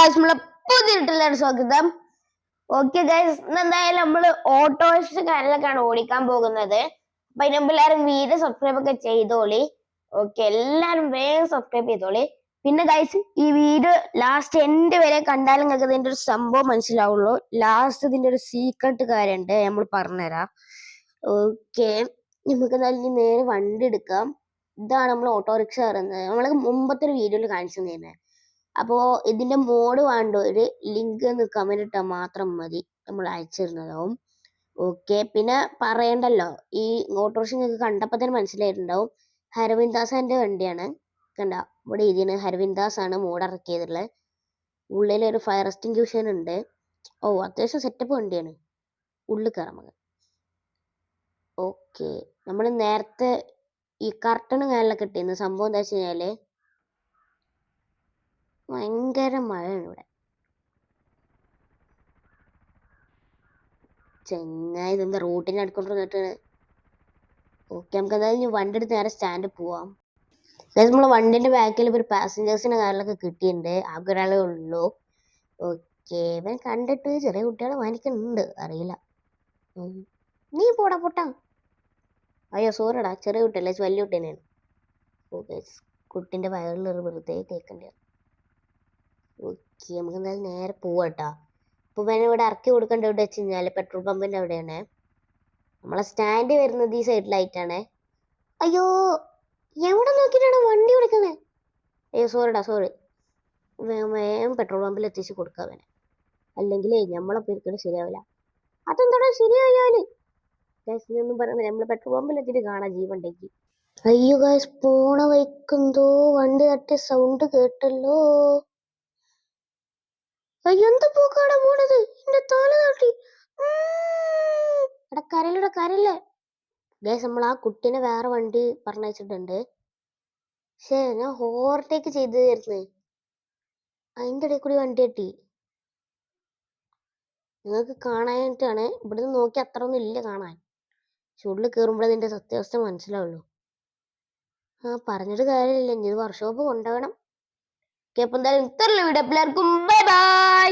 Guys നമ്മളെ പുതിയിട്ടുള്ള സ്വാഗതം. Okay guys, എന്തായാലും നമ്മള് ഓട്ടോറിക്ഷ കാര്യങ്ങളൊക്കെയാണ് ഓടിക്കാൻ പോകുന്നത്. അപ്പൊ അതിന് മുമ്പ് എല്ലാവരും വീഡിയോ സബ്സ്ക്രൈബ് ഒക്കെ ചെയ്തോളി. ഓക്കെ, എല്ലാരും വേഗം സബ്സ്ക്രൈബ് ചെയ്തോളി. പിന്നെ ഗൈസ്, ഈ വീഡിയോ ലാസ്റ്റ് എൻഡ് വരെ കണ്ടാലും നിങ്ങൾക്ക് ഇതിന്റെ ഒരു സംഭവം മനസ്സിലാവുള്ളൂ. ലാസ്റ്റ് ഇതിന്റെ ഒരു സീക്രട്ട് കാര്യമുണ്ട്, നമ്മൾ പറഞ്ഞുതരാം. ഓക്കെ, നമുക്ക് എന്തായാലും നേരെ വണ്ടി എടുക്കാം. ഇതാണ് നമ്മൾ ഓട്ടോറിക്ഷ പറയുന്നത്. നമ്മൾ മുമ്പത്തെ ഒരു വീഡിയോയിൽ കാണിച്ചു തന്നെ. അപ്പോ ഇതിന്റെ മോഡ് വേണ്ടവര് ലിങ്ക് ഒന്ന് കമന്റ് ഇട്ടാൽ മാത്രം മതി, നമ്മൾ അയച്ചിരുന്നതാവും. ഓക്കെ, പിന്നെ പറയണ്ടല്ലോ, ഈ ഓട്ടോറിക്ഷ നിങ്ങൾക്ക് കണ്ടപ്പോൾ തന്നെ മനസ്സിലായിട്ടുണ്ടാവും ഹരവിന്ദാസിന്റെ വണ്ടിയാണ്. കണ്ട, ഇവിടെ ഇതിന് ഹരവിന്ദാസ് ആണ് മോഡ് ഇറക്കിയതുള്ളത്. ഉള്ളിലൊരു ഫയർ എക്സ്റ്റിങ്ക്യൂഷൻ ഉണ്ട്. ഓ, അത്യാവശ്യം സെറ്റപ്പ് വണ്ടിയാണ്. ഉള്ളിൽ കയറാൻ മതി. ഓക്കെ, നമ്മൾ നേരത്തെ ഈ കർട്ടൺ കാര്യങ്ങളൊക്കെ ഇട്ടിരുന്ന സംഭവം എന്താ വെച്ച് കഴിഞ്ഞാല് ഭയങ്കര മഴയാണ് ഇവിടെ. ചെങ്ങായി ഇതെന്താ റൂട്ടിന് അടുക്കൊണ്ട് വന്നിട്ട്. ഓക്കെ, നമുക്ക് എന്തായാലും വണ്ടി എടുത്ത് നേരെ സ്റ്റാൻഡിൽ പോവാം. അതായത് നമ്മളെ വണ്ടിന്റെ ബാക്കിൽ ഒരു പാസഞ്ചേഴ്സിന്റെ കാര്യങ്ങളൊക്കെ കിട്ടിയിട്ടുണ്ട്. ആകെ ഒരാളേ ഉള്ളൂ. ഓക്കെ, ഇവൻ കണ്ടിട്ട് ചെറിയ കുട്ടികളെ വാങ്ങിക്കുന്നുണ്ട്, അറിയില്ല. നീ പോടാ പൊട്ടാ. അയ്യോ സോറിടാ, ചെറിയ കുട്ടിയല്ലേ, വലിയ കുട്ടി തന്നെയാണ്. ഓക്കെ, കുട്ടിന്റെ വയറിൽ വെറുതെ കേൾക്കണ്ടേ. ഓക്കെ, നമുക്ക് എന്തായാലും നേരെ പോവാട്ടാ. അപ്പൊ ഇവനെ ഇവിടെ ഇറക്കി കൊടുക്കേണ്ട എവിടെ വെച്ച് കഴിഞ്ഞാല് പെട്രോൾ പമ്പിന്റെ അവിടെയാണ്. നമ്മളെ സ്റ്റാൻഡ് വരുന്നത് ഈ സൈഡിലായിട്ടാണ്. അയ്യോ, എവിടെ നോക്കിയിട്ടാണ് വണ്ടി കൊടുക്കുന്നത്? അയ്യോ സോറിടാ, സോറി. വേഗം പെട്രോൾ പമ്പിൽ എത്തിച്ച് കൊടുക്കാവനെ, അല്ലെങ്കിൽ നമ്മളെ പേരിക്കലും ശരിയാവില്ല. അതെന്താടാ ശരിയായാല് ഒന്നും പറയുന്നത്, നമ്മള് പെട്രോൾ പമ്പിൽ എത്തിയിട്ട് കാണാം ജീവണ്ടെങ്കിൽ. അയ്യോ ഗായ്സ്, പോണ വയ്ക്കെന്തോ വണ്ടി തട്ടിയ സൗണ്ട് കേട്ടല്ലോ. എന്ത് പോക്കാടാ പോണത്? എന്റെ തല തട്ടി. എടാ കരയിലൂടെ കരയില്ലേ ഗൈസ്. നമ്മൾ ആ കുട്ടീനെ വേറെ വണ്ടി പറഞ്ഞയച്ചിട്ടുണ്ട്. പക്ഷേ ഞാൻ ഓവർടേക്ക് ചെയ്ത് തരുന്നേ, അതിൻ്റെ ഇടയിൽ കൂടി വണ്ടി തട്ടി. നിങ്ങൾക്ക് കാണാനായിട്ടാണ്, ഇവിടുന്ന് നോക്കി അത്ര ഒന്നും ഇല്ല കാണാൻ. ചുള്ളിൽ കയറുമ്പോഴേ ഇതിന്റെ സത്യാവസ്ഥ മനസ്സിലാവുള്ളൂ. പറഞ്ഞിട്ട് കാര്യമില്ല, ഇനി ഇത് വർക്ക്ഷോപ്പ് കൊണ്ടുപോകണം. ഓക്കെ, അപ്പൊ എന്തായാലും ഇത്രയുള്ള വീഡിയോ, എല്ലാവർക്കും ബൈ ബൈ.